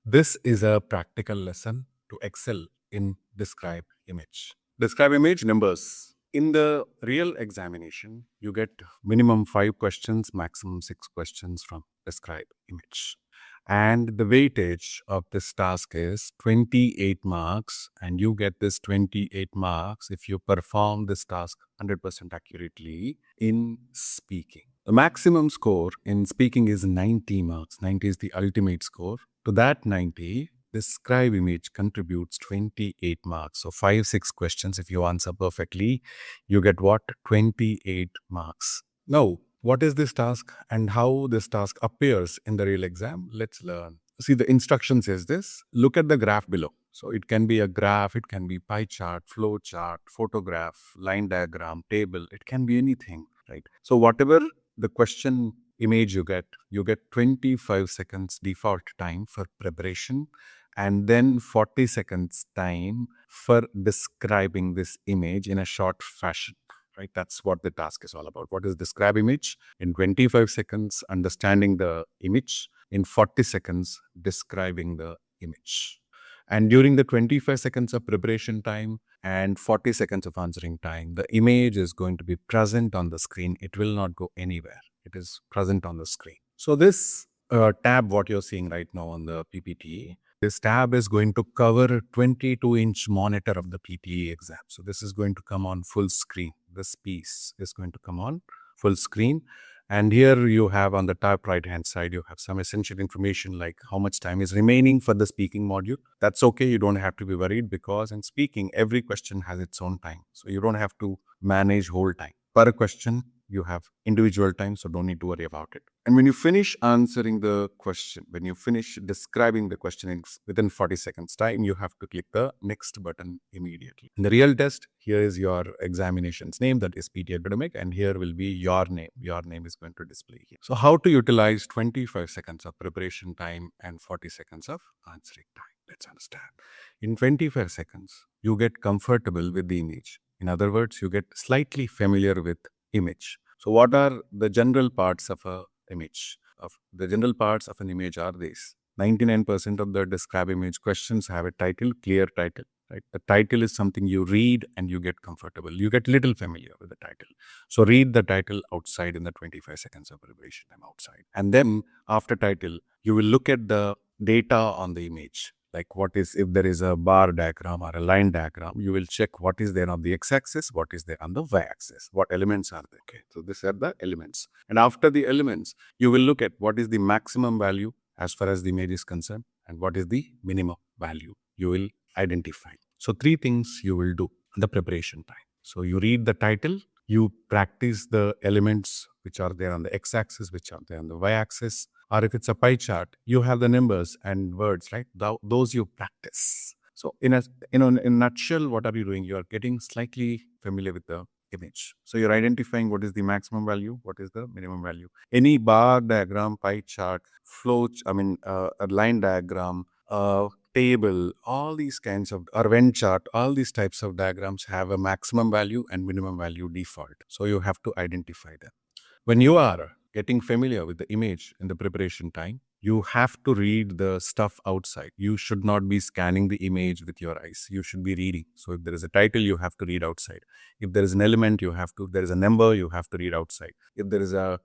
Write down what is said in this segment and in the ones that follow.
This is a practical lesson to excel in describe image. Describe image numbers. In the real examination, you get minimum 5 questions, maximum 6 questions from describe image. And the weightage of this task is 28 marks, and you get this 28 marks if you perform this task 100% accurately in speaking. The maximum score in speaking is 90 marks. 90 is the ultimate score. To that 90, describe image contributes 28 marks. So 5, 6 questions, if you answer perfectly, you get what? 28 marks. Now, what is this task and how this task appears in the real exam? Let's learn. See, the instruction says this. Look at the graph below. So it can be a graph, it can be pie chart, flow chart, photograph, line diagram, table. It can be anything, right? So whatever the question image you get 25 seconds default time for preparation and then 40 seconds time for describing this image in a short fashion, right? That's what the task is all about. What is describe image? In 25 seconds, understanding the image. In 40 seconds, describing the image. And during the 25 seconds of preparation time and 40 seconds of answering time, the image is going to be present on the screen. It will not go anywhere. It is present on the screen. So this tab, what you're seeing right now on the PPT, this tab is going to cover 22-inch monitor of the PTE exam. So this is going to come on full screen. This piece is going to come on full screen. And here you have on the top right-hand side, you have some essential information like how much time is remaining for the speaking module. That's okay. You don't have to be worried because in speaking, every question has its own time. So you don't have to manage whole time. Per question, you have individual time, so don't need to worry about it. And when you finish answering the question, when you finish describing the question within 40 seconds time, you have to click the next button immediately. In the real test, here is your examination's name, that is PT Academic, and here will be your name. Your name is going to display here. So how to utilize 25 seconds of preparation time and 40 seconds of answering time? Let's understand. In 25 seconds, you get comfortable with the image. In other words, you get slightly familiar with image. So what are the general parts of a image? The general parts of an image are these. 99% of the describe image questions have a title, clear title. Right? The title is something you read and you get comfortable. You get little familiar with the title. So read the title outside in the 25 seconds of preparation time outside. And then after title, you will look at the data on the image. Like what is, if there is a bar diagram or a line diagram, you will check what is there on the x-axis, what is there on the y-axis, what elements are there. Okay, so these are the elements. And after the elements, you will look at what is the maximum value as far as the image is concerned and what is the minimum value you will identify. So 3 things you will do in the preparation time. So you read the title, you practice the elements which are there on the x-axis, which are there on the y-axis, or if it's a pie chart, you have the numbers and words, right? Those you practice. So in a nutshell, what are you doing? You are getting slightly familiar with the image. So you're identifying what is the maximum value, what is the minimum value. Any bar diagram, pie chart, a line diagram, table, all these kinds of, or Venn chart, all these types of diagrams have a maximum value and minimum value default. So you have to identify them. When you are getting familiar with the image in the preparation time, you have to read the stuff outside. You should not be scanning the image with your eyes. You should be reading. So if there is a title, you have to read outside. If there is an element, there is a number, you have to read outside. If there is a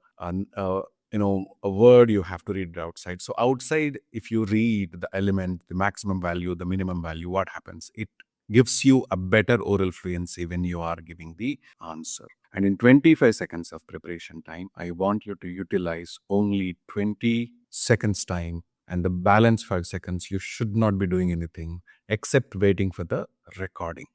word, you have to read it outside. So outside, if you read the element, the maximum value, the minimum value, what happens? It gives you a better oral fluency when you are giving the answer. And in 25 seconds of preparation time, I want you to utilize only 20 seconds time, and the balance 5 seconds, you should not be doing anything except waiting for the recording.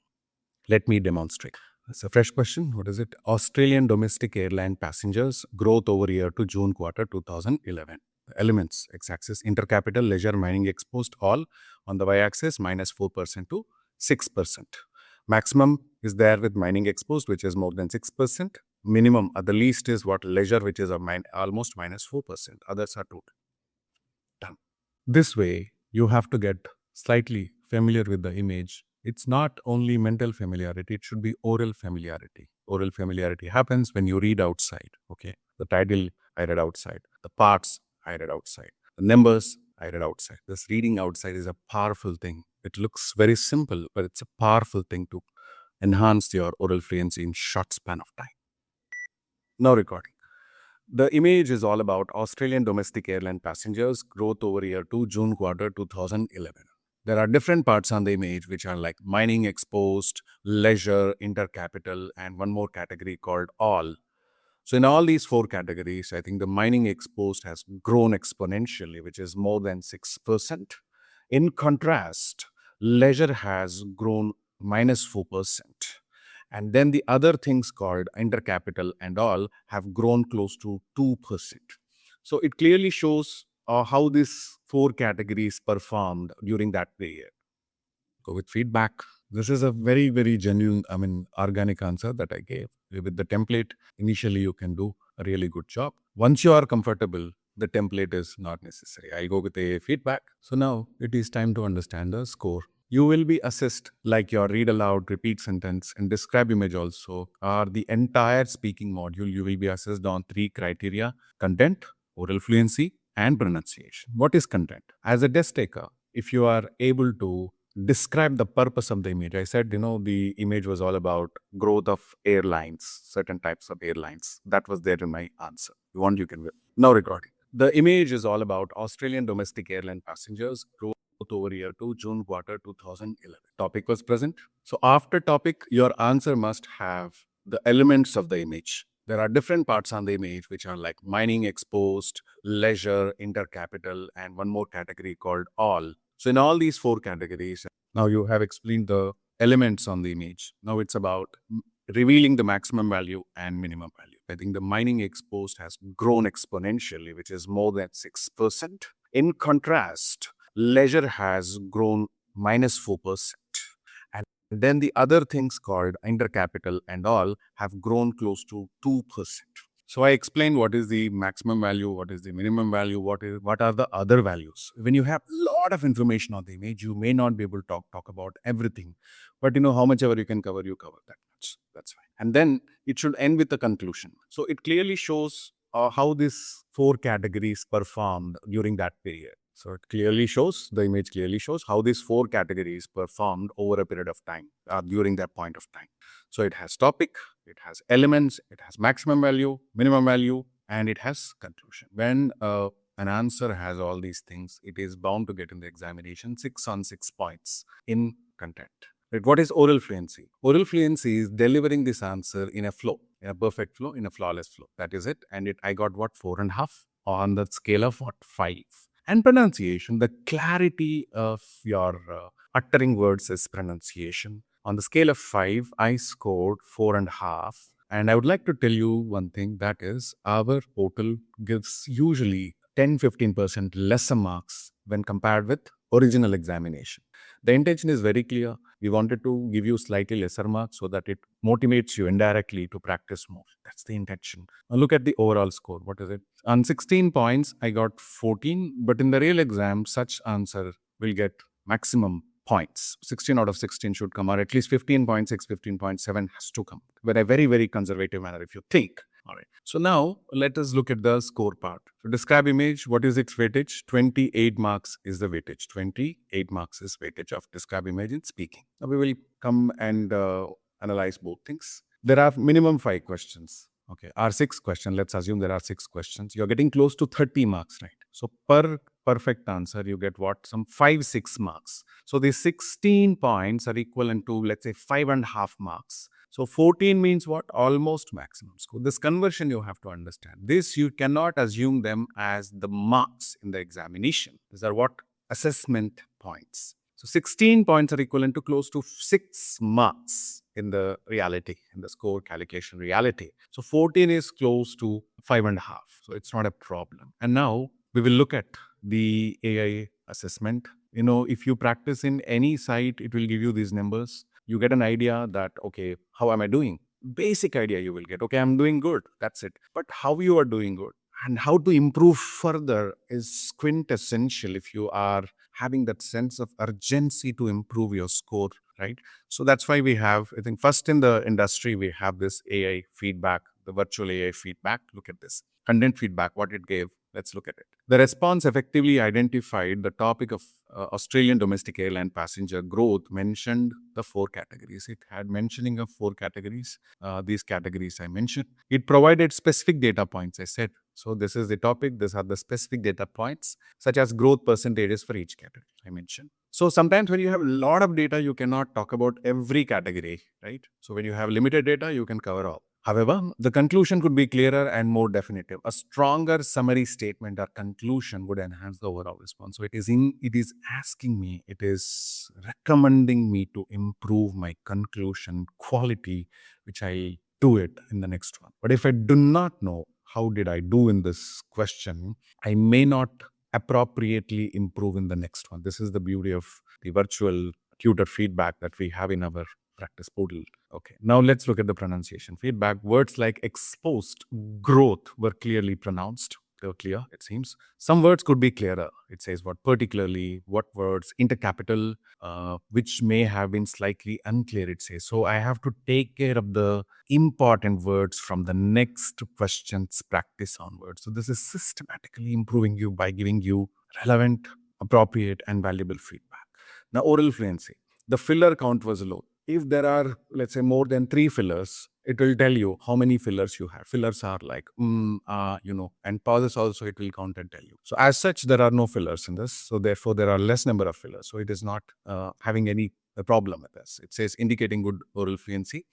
Let me demonstrate. It's a fresh question. What is it? Australian domestic airline passengers growth over year to June quarter 2011. The elements, x-axis, intercapital, leisure, mining exposed, all on the y-axis, minus 4% to 6%. Maximum is there with mining exposed, which is more than 6%. Minimum, at the least, is what? Leisure, which is almost minus 4%. Others are total. Done. This way, you have to get slightly familiar with the image. It's not only mental familiarity, it should be oral familiarity. Oral familiarity happens when you read outside, okay? The title, I read outside. The parts, I read outside. The numbers, I read outside. This reading outside is a powerful thing. It looks very simple, but it's a powerful thing to enhance your oral fluency in short span of time. Now recording. The image is all about Australian domestic airline passengers growth over year 2, June quarter 2011. There are different parts on the image which are like mining exposed, leisure, intercapital, and one more category called all. So in all these four categories, I think the mining exposed has grown exponentially, which is more than 6%. In contrast, leisure has grown minus 4%. And then the other things called intercapital and all have grown close to 2%. So it clearly shows how these four categories performed during that period. Go with feedback. This is a very, very genuine, organic answer that I gave. With the template, initially you can do a really good job. Once you are comfortable, the template is not necessary. I go with a feedback. So now it is time to understand the score. You will be assessed like your read aloud, repeat sentence, and describe image also, or the entire speaking module. You will be assessed on three criteria: content, oral fluency, and pronunciation. What is content? As a test taker, if you are able to describe the purpose of the image. I said, the image was all about growth of airlines, certain types of airlines. That was there in my answer. You want, you can. Now recording. The image is all about Australian domestic airline passengers growth over year 2, June quarter 2011. Topic was present. So after topic, your answer must have the elements of the image. There are different parts on the image which are like mining exposed, leisure, intercapital, and one more category called all. So in all these four categories, now you have explained the elements on the image. Now it's about revealing the maximum value and minimum value. I think the mining exposed has grown exponentially, which is more than 6%. In contrast, leisure has grown minus 4%. And then the other things called intercapital and all have grown close to 2%. So I explained what is the maximum value, what is the minimum value, what are the other values. When you have a lot of information on the image, you may not be able to talk about everything. But how much ever you can cover, you cover that much. That's fine. And then it should end with a conclusion. So it clearly shows how these four categories performed during that period. So it clearly shows, the image clearly shows how these four categories performed over a period of time, during that point of time. So it has topic, it has elements, it has maximum value, minimum value, and it has conclusion. When an answer has all these things, it is bound to get in the examination 6 on 6 points in content. Right? What is oral fluency? Oral fluency is delivering this answer in a flow, in a perfect flow, in a flawless flow. That is it. And I got what, 4.5 on the scale of what, 5. And pronunciation, the clarity of your uttering words is pronunciation. On the scale of 5, I scored 4.5. And I would like to tell you one thing, that is our portal gives usually 10-15% lesser marks when compared with original examination. The intention is very clear. We wanted to give you slightly lesser marks so that it motivates you indirectly to practice more. That's the intention. Now look at the overall score. What is it? On 16 points, I got 14, but in the real exam, such answer will get maximum points. 16 out of 16 should come, or at least 15.6, 15.7 has to come. But a very, very conservative manner if you think. All right. So now let us look at the score part. So describe image. What is its weightage? 28 marks is the weightage. 28 marks is weightage of describe image in speaking. Now we will come and analyze both things. There are minimum 5 questions. Okay, or 6 questions. Let's assume there are 6 questions. You're getting close to 30 marks, right? So per perfect answer, you get what? Some 5-6 marks. So these 16 points are equivalent to, let's say, 5.5 marks. So 14 means what? Almost maximum score. This conversion you have to understand. This you cannot assume them as the marks in the examination. These are what? Assessment points. So 16 points are equivalent to close to 6 marks in the reality, in the score calculation reality. So 14 is close to 5.5. So it's not a problem. And now we will look at the AI assessment. If you practice in any site, it will give you these numbers. You get an idea that, okay, how am I doing? Basic idea you will get. Okay, I'm doing good. That's it. But how you are doing good and how to improve further is quintessential if you are having that sense of urgency to improve your score, right? So that's why we have, I think, first in the industry, we have this AI feedback, the virtual AI feedback. Look at this. Content feedback, what it gave. Let's look at it. The response effectively identified the topic of Australian domestic airline passenger growth, mentioned the 4 categories. It had mentioning of 4 categories. These categories I mentioned. It provided specific data points. I said, so this is the topic. These are the specific data points, such as growth percentages for each category I mentioned. So sometimes when you have a lot of data, you cannot talk about every category, right? So when you have limited data, you can cover all. However, the conclusion could be clearer and more definitive. A stronger summary statement or conclusion would enhance the overall response. So it is asking me, it is recommending me to improve my conclusion quality, which I do it in the next one. But if I do not know how did I do in this question, I may not appropriately improve in the next one. This is the beauty of the virtual tutor feedback that we have in our practice portal. Okay, now let's look at the pronunciation feedback. Words like exposed, growth were clearly pronounced. They were clear, it seems. Some words could be clearer. It says what particularly, what words, intercapital, which may have been slightly unclear, it says. So I have to take care of the important words from the next questions practice onwards. So this is systematically improving you by giving you relevant, appropriate, and valuable feedback. Now, oral fluency. The filler count was low. If there are, let's say, more than 3 fillers, it will tell you how many fillers you have. Fillers are like, and pauses also it will count and tell you. So as such, there are no fillers in this. So therefore, there are less number of fillers. So it is not having any problem with this. It says indicating good oral fluency.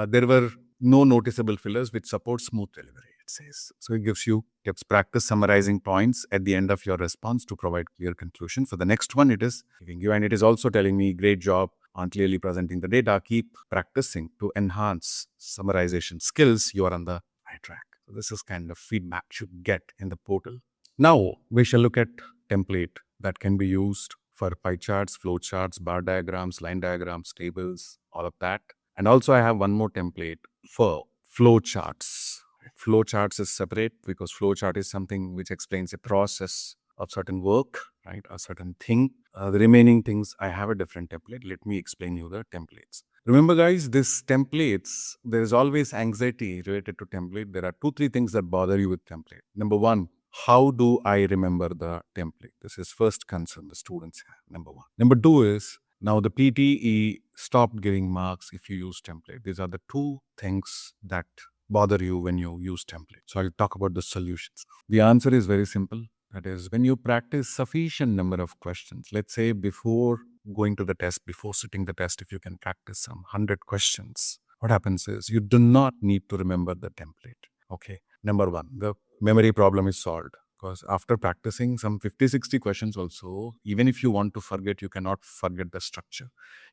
There were no noticeable fillers which support smooth delivery, it says. So it gives practice summarizing points at the end of your response to provide clear conclusion. For the next one, it is giving you, and it is also telling me, great job on clearly presenting the data. Keep practicing to enhance summarization skills. You are on the right track. So this is kind of feedback you get in the portal. Now we shall look at template that can be used for pie charts, flowcharts, bar diagrams, line diagrams, tables, all of that. And also I have one more template for flowcharts. Flowcharts is separate because flowchart is something which explains a process of certain work, right? A certain thing. The remaining things, I have a different template. Let me explain you the templates. Remember guys, this templates, there is always anxiety related to template. There are 2-3 things that bother you with template. Number one, how do I remember the template? This is first concern the students have, number one. Number two is, now the PTE stopped giving marks if you use template. These are the 2 things that bother you when you use template. So I'll talk about the solutions. The answer is very simple. That is, when you practice sufficient number of questions, let's say before going to the test, before sitting the test, if you can practice some 100 questions, what happens is you do not need to remember the template. Okay. Number one, the memory problem is solved. Because after practicing some 50-60 questions also, even if you want to forget, you cannot forget the structure.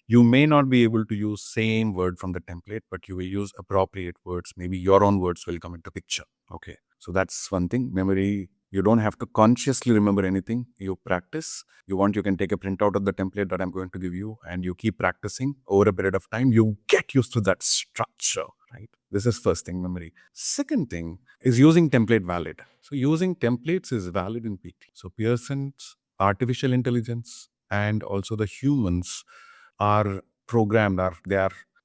You may not be able to use same word from the template, but you will use appropriate words. Maybe your own words will come into picture. Okay. So that's one thing. Memory, you don't have to consciously remember anything. You practice. You can take a printout of the template that I'm going to give you and you keep practicing over a period of time. You get used to that structure, right? This is first thing, memory. Second thing is using template valid. So using templates is valid in PT. So Pearson's artificial intelligence and also the humans are programmed,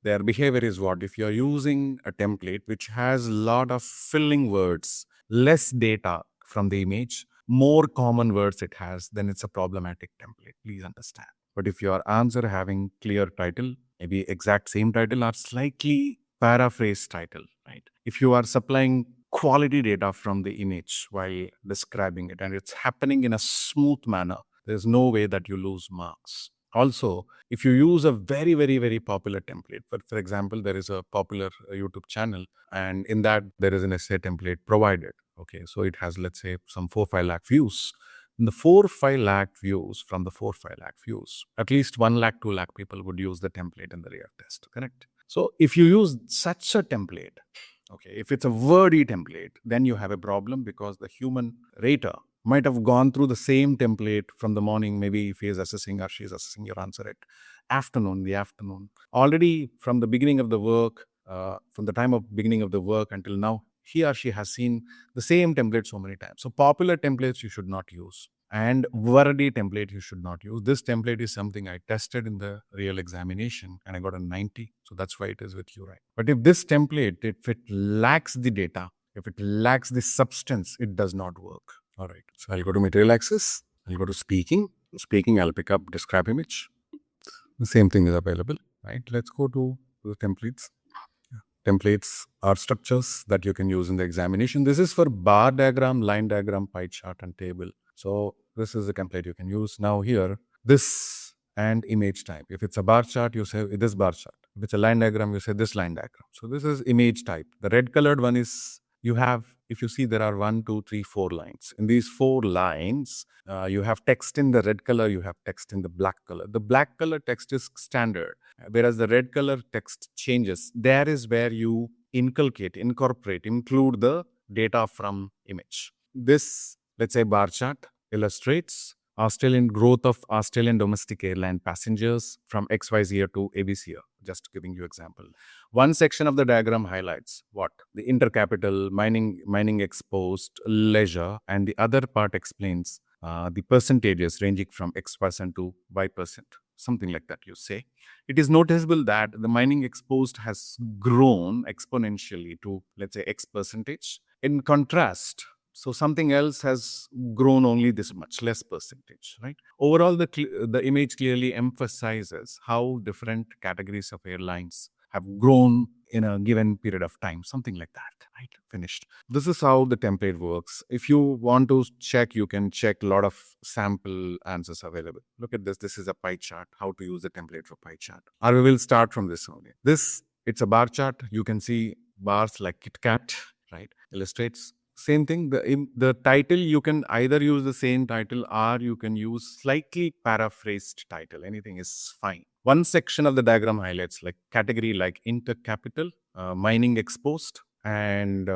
their behavior is what? If you're using a template which has a lot of filling words, less data from the image, more common words it has, then it's a problematic template. Please understand. But if your answer having clear title, maybe exact same title or slightly paraphrased title, right? If you are supplying quality data from the image while describing it and it's happening in a smooth manner, there's no way that you lose marks. Also, if you use a very, very, very popular template, for example, there is a popular YouTube channel and in that there is an essay template provided. Okay, so it has, let's say, some 4-5 lakh views. In the 4-5 lakh views, from the 4-5 lakh views, at least 1 lakh, 2 lakh people would use the template in the real test, correct? So if you use such a template, okay, if it's a wordy template, then you have a problem because the human rater might have gone through the same template from the morning. Maybe if he is assessing or she is assessing your answer at the afternoon. Already from the beginning of the work, from the time of beginning of the work until now, he or she has seen the same template so many times. So popular templates you should not use. And Varadi template you should not use. This template is something I tested in the real examination and I got a 90. So that's why it is with you, right? But if this template, if it lacks the data, if it lacks the substance, it does not work. All right. So I'll go to material access. I'll go to speaking. Speaking, I'll pick up describe image. The same thing is available, right? Let's go to the templates. Templates are structures that you can use in the examination. This is for bar diagram, line diagram, pie chart, and table. So this is the template you can use. Now here, this and image type. If it's a bar chart, you say this bar chart. If it's a line diagram, you say this line diagram. So this is image type. The red colored one is you have, if you see, there are 1, 2, 3, 4 lines. In these 4 lines, you have text in the red color, you have text in the black color. The black color text is standard, whereas the red color text changes. There is where you inculcate, incorporate, include the data from image. This, let's say, bar chart illustrates Australian growth of Australian domestic airline passengers from XYZ year to ABC year. Just giving you example. One section of the diagram highlights what? The intercapital, mining exposed, leisure, and the other part explains the percentages ranging from X% to Y%. Something like that, you say. It is noticeable that the mining exposed has grown exponentially to, let's say, X percentage. In contrast, so something else has grown only this much, less percentage, right? Overall, the image clearly emphasizes how different categories of airlines have grown in a given period of time, something like that, right? Finished. This is how the template works. If you want to check, you can check a lot of sample answers available. Look at this. This is a pie chart, how to use the template for pie chart. Or we will start from this only. This, it's a bar chart. You can see bars like Kit Kat, right? Illustrates. Same thing, the title, you can either use the same title or you can use slightly paraphrased title. Anything is fine. One section of the diagram highlights like category like intercapital, mining exposed, and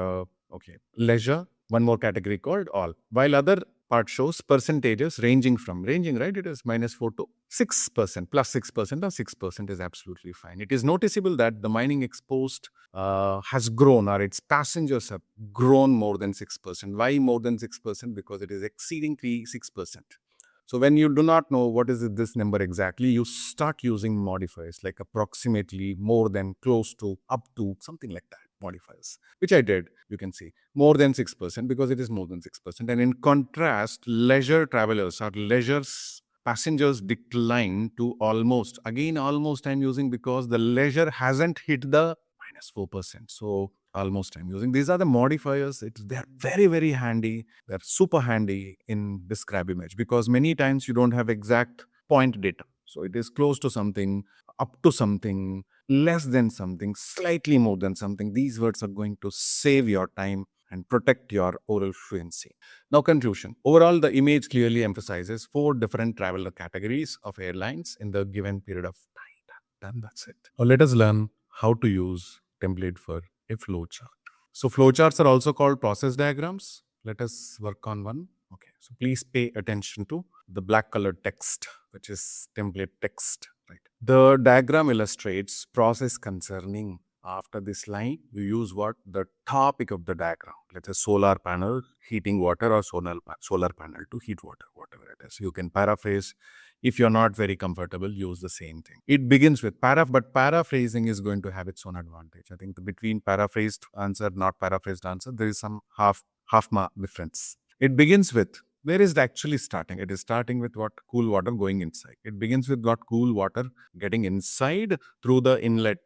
leisure. One more category called all. While other part shows percentages ranging, right? It is -4 to 6%, plus 6% or 6% is absolutely fine. It is noticeable that the mining exposed has grown, or its passengers have grown more than 6%. Why more than 6%? Because it is exceeding 6%. So when you do not know what is this number exactly, you start using modifiers like approximately, more than, close to, up to, something like that, modifiers, which I did. You can see more than 6% because it is more than 6%. And in contrast, leisure travelers or leisure's passengers decline to almost, again, almost I'm using because the leisure hasn't hit the -4%. So almost I'm using. These are the modifiers. They're very, very handy. They're super handy in describe image because many times you don't have exact point data. So it is close to something, up to something, less than something, slightly more than something. These words are going to save your time and protect your oral fluency. Now, conclusion. Overall, the image clearly emphasizes 4 different traveler categories of airlines in the given period of time. Done, that's it. Now, let us learn how to use template for a flowchart. So flowcharts are also called process diagrams. Let us work on one. Okay, so please pay attention to the black colored text, which is template text. Right. The diagram illustrates process concerning. After this line, you use what? The topic of the diagram. Let's say solar panel heating water or solar panel to heat water, whatever it is. You can paraphrase. If you're not very comfortable, use the same thing. It begins with but paraphrasing is going to have its own advantage. I think between paraphrased answer, not paraphrased answer, there is some half mark difference. It begins with, where is it actually starting? It is starting with what? Cool water going inside. It begins with what? Cool water getting inside through the inlet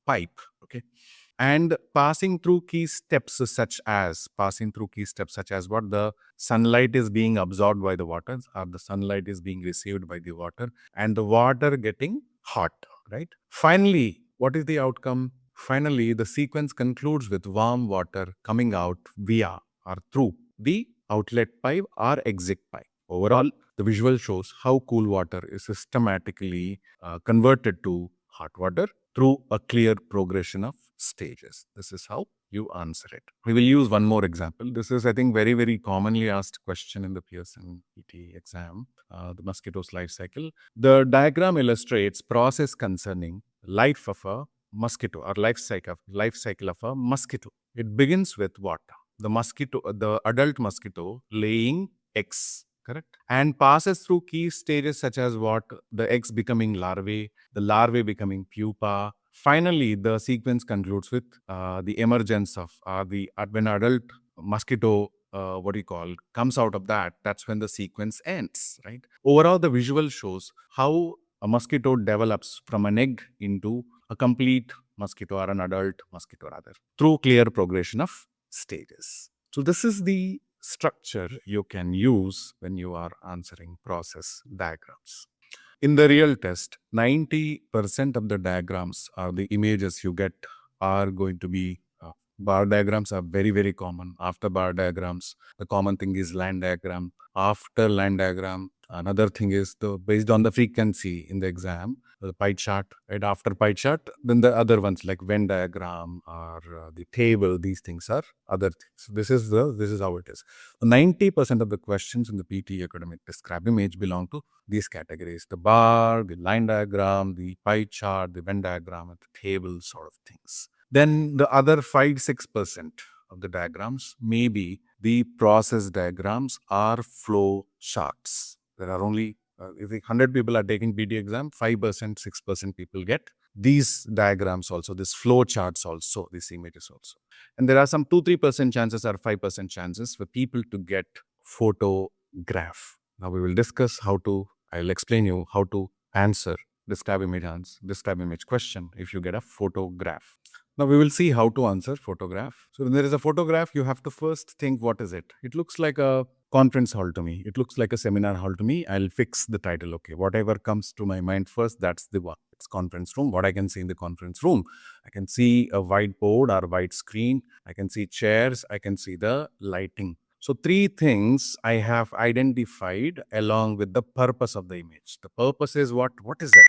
pipe. Okay. And passing through key steps such as what? The sunlight is being absorbed by the water, or the sunlight is being received by the water, and the water getting hot, right? Finally, what is the outcome? Finally, the sequence concludes with warm water coming out via or through the outlet pipe or exit pipe. Overall, the visual shows how cool water is systematically converted to hot water through a clear progression of stages. This is how you answer it. We will use one more example. This is, I think, very, very commonly asked question in the Pearson PT exam, the mosquito's life cycle. The diagram illustrates process concerning life of a mosquito or life cycle of a mosquito. It begins with what? The adult mosquito laying eggs, correct? And passes through key stages such as what? The eggs becoming larvae, the larvae becoming pupa. Finally, the sequence concludes with the emergence of when adult mosquito, what do you call, comes out of that. That's when the sequence ends, right? Overall, the visual shows how a mosquito develops from an egg into a complete mosquito, or an adult mosquito rather, through clear progression of stages. So this is the structure you can use when you are answering process diagrams. In the real test, 90% of the diagrams or the images you get are going to be bar diagrams are very, very common. After bar diagrams, the common thing is line diagram. After line diagram, another thing is based on the frequency in the exam, the pie chart. Right after pie chart, then the other ones like Venn diagram or the table. These things are other things. So this is how it is. 90% of the questions in the PT academic describe image belong to these categories: the bar, the line diagram, the pie chart, the Venn diagram, and the table sort of things. Then the other 5-6% of the diagrams may be the process diagrams or flow charts. There are only, if 100 people are taking PT exam, 5%, 6% people get these diagrams also, this flow charts also, these images also. And there are some 2-3% chances or 5% chances for people to get photograph. Now we will discuss I'll explain you how to answer describe image question if you get a photograph. Now we will see how to answer photograph. So when there is a photograph, you have to first think, what is it? It looks like a conference hall to me. It looks like a seminar hall to me. I'll fix the title. Okay, whatever comes to my mind first, that's the one. It's conference room. What I can see in the conference room, I can see a whiteboard or white screen. I can see chairs. I can see the lighting. So 3 things I have identified along with the purpose of the image. The purpose is what? What is it?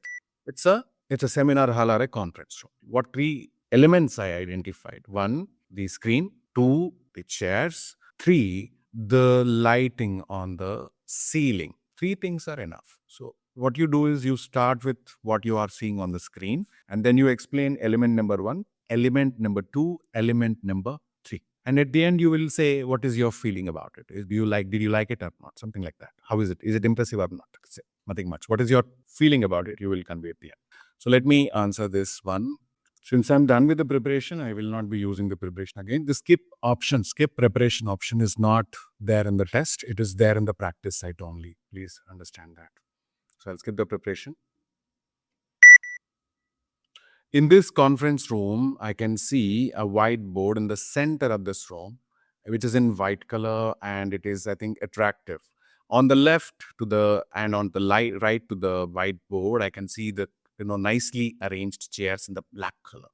It's a seminar hall or a conference room. What 3 elements I identified? 1, the screen. 2, the chairs. 3, the lighting on the ceiling. 3 things are enough. So what you do is you start with what you are seeing on the screen, and then you explain element number 1, element number 2, element number 3. And at the end, you will say, what is your feeling about it? Did you like it or not? Something like that. How is it? Is it impressive or not? Say, nothing much. What is your feeling about it? You will convey at the end. So let me answer this one. Since I'm done with the preparation, I will not be using the preparation again. The skip preparation option is not there in the test. It is there in the practice site only. Please understand that. So I'll skip the preparation. In this conference room, I can see a whiteboard in the center of this room, which is in white color, and it is, I think, attractive. On the left and on the right to the whiteboard, I can see the nicely arranged chairs in the black color.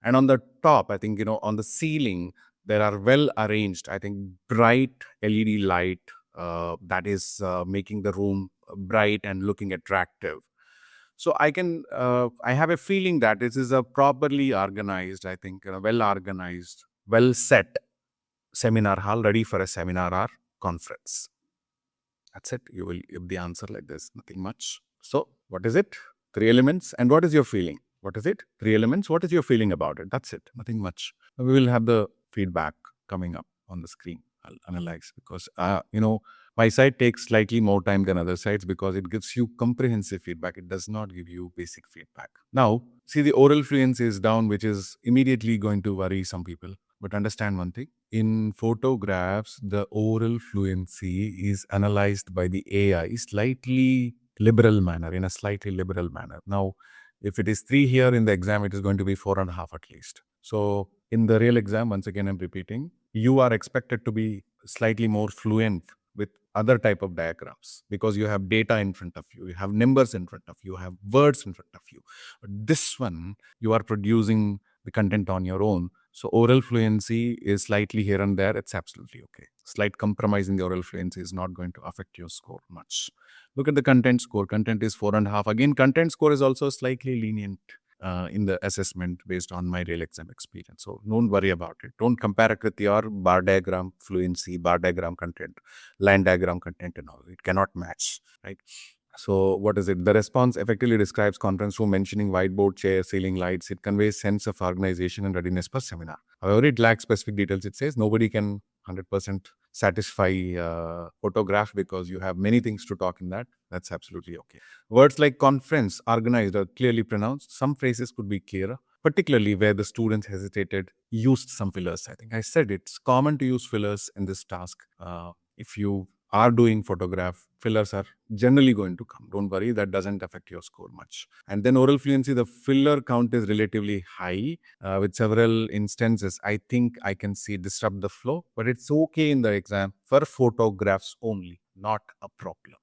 And on the top, I think, on the ceiling, there are well arranged, I think, bright LED light that is making the room bright and looking attractive. So I have a feeling that this is a properly organized, I think, well organized, well set seminar hall ready for a seminar or conference. That's it. You will give the answer like this, nothing much. So what is it? 3 elements. And what is your feeling? What is it? 3 elements. What is your feeling about it? That's it. Nothing much. We will have the feedback coming up on the screen. I'll analyze because, my side takes slightly more time than other sides because it gives you comprehensive feedback. It does not give you basic feedback. Now, see, the oral fluency is down, which is immediately going to worry some people. But understand one thing. In photographs, the oral fluency is analyzed by the AI in a slightly liberal manner. Now, if it is 3 here in the exam, it is going to be 4.5 at least. So in the real exam, once again, I'm repeating, you are expected to be slightly more fluent with other type of diagrams because you have data in front of you, you have numbers in front of you, you have words in front of you. But this one, you are producing the content on your own. So oral fluency is slightly here and there. It's absolutely okay. Slight compromise in the oral fluency is not going to affect your score much. Look at the content score. Content is 4.5. Again, content score is also slightly lenient in the assessment based on my real exam experience. So don't worry about it. Don't compare it with your bar diagram fluency, bar diagram content, line diagram content and all. It cannot match, right? So what is it? The response effectively describes conference room mentioning whiteboard, chair, ceiling lights. It conveys sense of organization and readiness for seminar. However, it lacks specific details. It says nobody can 100% satisfy photograph because you have many things to talk in that. That's absolutely okay. Words like conference, organized, are clearly pronounced. Some phrases could be clearer, particularly where the students hesitated, used some fillers. I think I said it's common to use fillers in this task. If you are doing photograph, fillers are generally going to come. Don't worry, that doesn't affect your score much. And then oral fluency, the filler count is relatively high. With several instances, I think I can see disrupt the flow, but it's okay in the exam for photographs only, not a problem.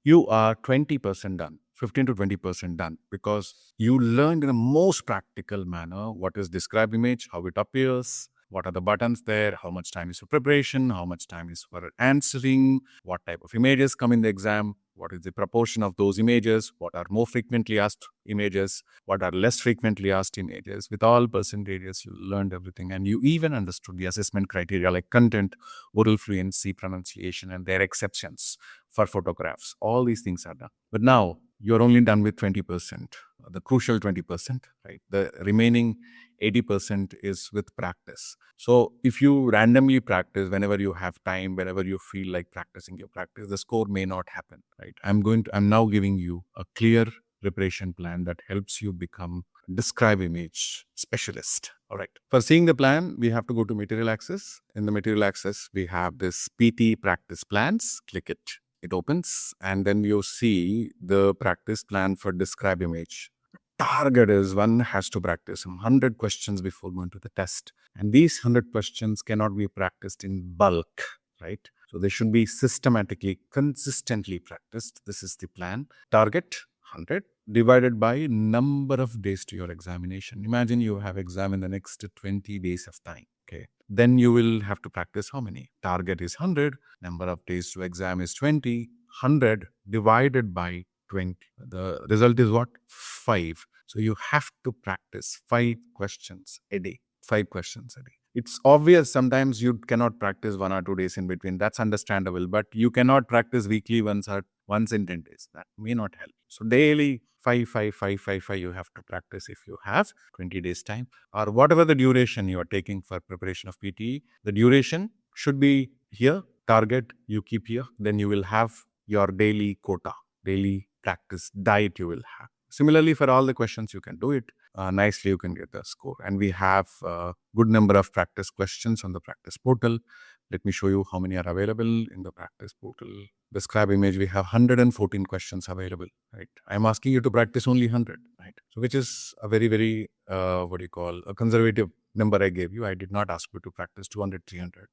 You are 20% done, 15 to 20% done, because you learned in a most practical manner what is described image, how it appears, what are the buttons there, how much time is for preparation, how much time is for answering, what type of images come in the exam, what is the proportion of those images, what are more frequently asked images, what are less frequently asked images. With all percentages, you learned everything, and you even understood the assessment criteria like content, oral fluency, pronunciation, and their exceptions for photographs. All these things are done. But now you're only done with 20%, the crucial 20%, right? The remaining 80% is with practice. So if you randomly practice whenever you have time, whenever you feel like practicing your practice, the score may not happen, right? I'm now giving you a clear preparation plan that helps you become describe image specialist. All right. For seeing the plan, we have to go to material access. In the material access, we have this PT practice plans. Click it. It opens, and then you see the practice plan for describe image. Target is one has to practice 100 questions before going to the test. And these 100 questions cannot be practiced in bulk, right? So they should be systematically, consistently practiced. This is the plan. Target 100 divided by number of days to your examination. Imagine you have exam in the next 20 days of time. Okay. Then you will have to practice how many? Target is 100. Number of days to exam is 20. 100 divided by 20. The result is what? 5. So you have to practice 5 questions a day. 5 questions a day. It's obvious sometimes you cannot practice 1 or 2 days in between. That's understandable. But you cannot practice weekly once in 10 days. That may not help. So daily 5, 5, 5, 5, 5 you have to practice if you have 20 days time. Or whatever the duration you are taking for preparation of PTE, the duration should be here. Target you keep here. Then you will have your daily quota, daily practice diet you will have. Similarly, for all the questions, you can do it nicely. You can get the score. And we have a good number of practice questions on the practice portal. Let me show you how many are available in the practice portal. Describe image, we have 114 questions available, right? I'm asking you to practice only 100, right? So which is a very, very, a conservative number I gave you. I did not ask you to practice 200, 300.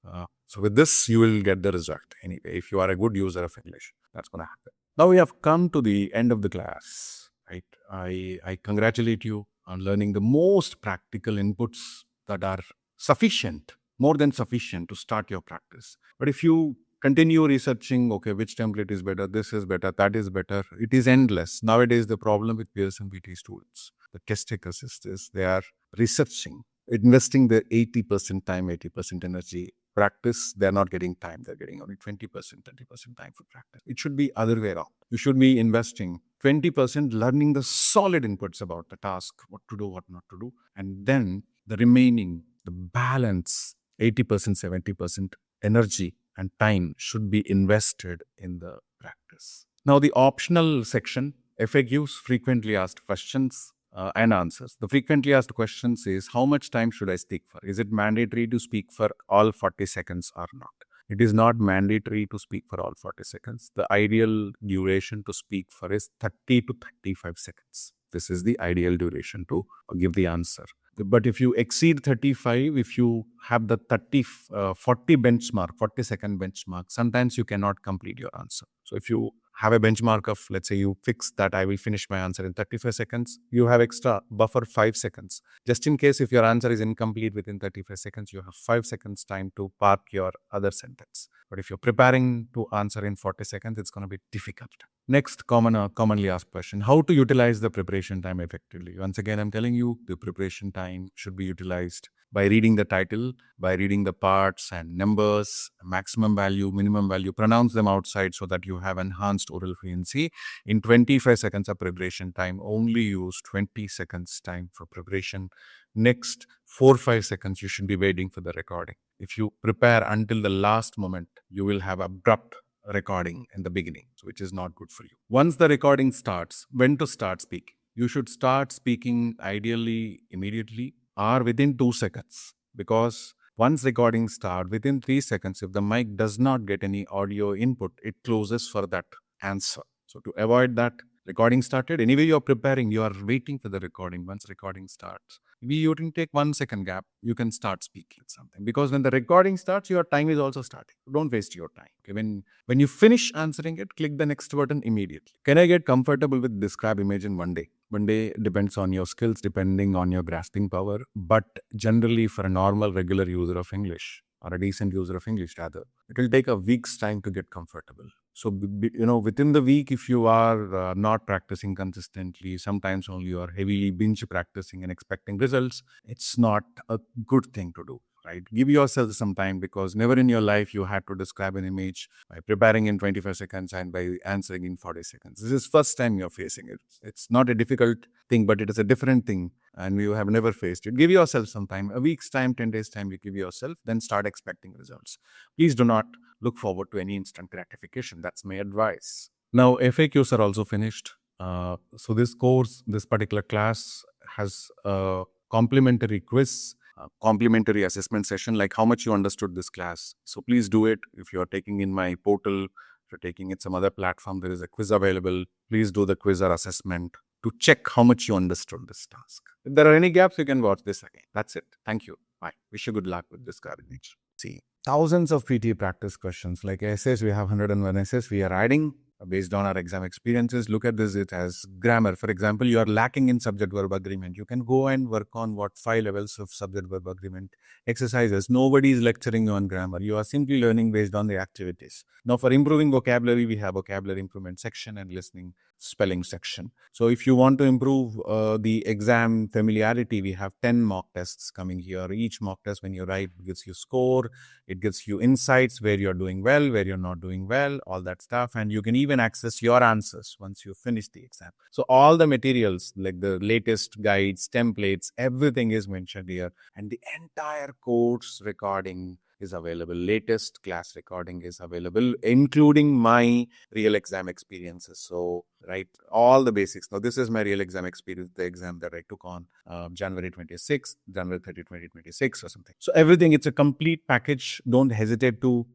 So with this, you will get the result anyway. If you are a good user of English, that's going to happen. Now we have come to the end of the class, right? I congratulate you on learning the most practical inputs that are sufficient, more than sufficient to start your practice. But if you continue researching, okay, which template is better, this is better, that is better, it is endless. Nowadays, the problem with Pearson PT students, the test takers is this, they are researching, investing their 80% time, 80% energy. Practice, they're not getting time. They're getting only 20%, 30% time for practice. It should be other way around. You should be investing 20% learning the solid inputs about the task, what to do, what not to do. And then the remaining, the balance, 80%, 70% energy and time should be invested in the practice. Now, the optional section, FAQs, frequently asked questions and answers. The frequently asked questions is, how much time should I speak for? Is it mandatory to speak for all 40 seconds or not? It is not mandatory to speak for all 40 seconds. The ideal duration to speak for is 30 to 35 seconds. This is the ideal duration to give the answer. But if you exceed 35, if you have the 40 benchmark, 40-second benchmark, sometimes you cannot complete your answer. So if you have a benchmark of, let's say you fix that I will finish my answer in 35 seconds, you have extra buffer 5 seconds. Just in case if your answer is incomplete within 35 seconds, you have 5 seconds time to park your other sentence. But if you're preparing to answer in 40 seconds, it's going to be difficult. Next commonly asked question, how to utilize the preparation time effectively? Once again, I'm telling you, the preparation time should be utilized by reading the title, by reading the parts and numbers, maximum value, minimum value, pronounce them outside so that you have enhanced oral fluency. In 25 seconds of preparation time, only use 20 seconds time for preparation. Next 4-5 seconds, you should be waiting for the recording. If you prepare until the last moment, you will have abrupt recording in the beginning, which is not good for you. Once the recording starts, when to start speaking? You should start speaking ideally immediately or within 2 seconds, because once recording start, within 3 seconds, if the mic does not get any audio input, it closes for that answer. So to avoid that, recording started. Anyway, you're preparing, you are waiting for the recording. Once recording starts, you can take 1 second gap, you can start speaking something. Because when the recording starts, your time is also starting. Don't waste your time. Okay? When you finish answering it, click the next button immediately. Can I get comfortable with describe image in 1 day? 1 day depends on your skills, depending on your grasping power. But generally, for a normal, regular user of English, or a decent user of English rather, it will take a week's time to get comfortable. So, within the week, if you are not practicing consistently, sometimes only you are heavily binge practicing and expecting results, it's not a good thing to do. Right? Give yourself some time, because never in your life you had to describe an image by preparing in 25 seconds and by answering in 40 seconds. This is first time you're facing it. It's not a difficult thing, but it is a different thing, and you have never faced it. Give yourself some time, a week's time, 10 days time, you give yourself, then start expecting results. Please do not look forward to any instant gratification. That's my advice. Now, FAQs are also finished. So this course, this particular class has a complimentary quiz, complimentary assessment session, like how much you understood this class. So please do it. If you're taking in my portal, if you're taking it some other platform, there is a quiz available. Please do the quiz or assessment to check how much you understood this task. If there are any gaps, you can watch this again. That's it. Thank you. Bye. Wish you good luck with this garbage. See, thousands of PTE practice questions. Like essays, we have 101 essays we are adding based on our exam experiences. Look at this, it has grammar. For example, you are lacking in subject-verb agreement. You can go and work on 5 levels of subject-verb agreement exercises. Nobody is lecturing you on grammar. You are simply learning based on the activities. Now, for improving vocabulary, we have vocabulary improvement section and listening spelling section. So if you want to improve the exam familiarity, we have 10 mock tests coming here. Each mock test, when you write, gives you score. It gives you insights where you're doing well, where you're not doing well, all that stuff. And you can even access your answers once you finish the exam. So all the materials, like the latest guides, templates, everything is mentioned here. And the entire course recording is available. Latest class recording is available, including my real exam experiences. So, right, all the basics. Now, this is my real exam experience, the exam that I took on January 26th, January 30, 2026 or something. So everything, it's a complete package. Don't hesitate to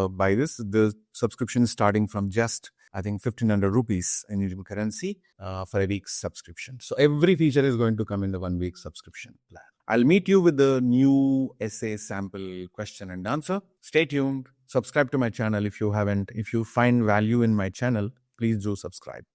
buy this. The subscription is starting from just, I think, 1,500 rupees in Indian currency for a week's subscription. So every feature is going to come in the 1 week subscription plan. I'll meet you with the new essay sample question and answer. Stay tuned. Subscribe to my channel if you haven't. If you find value in my channel, please do subscribe.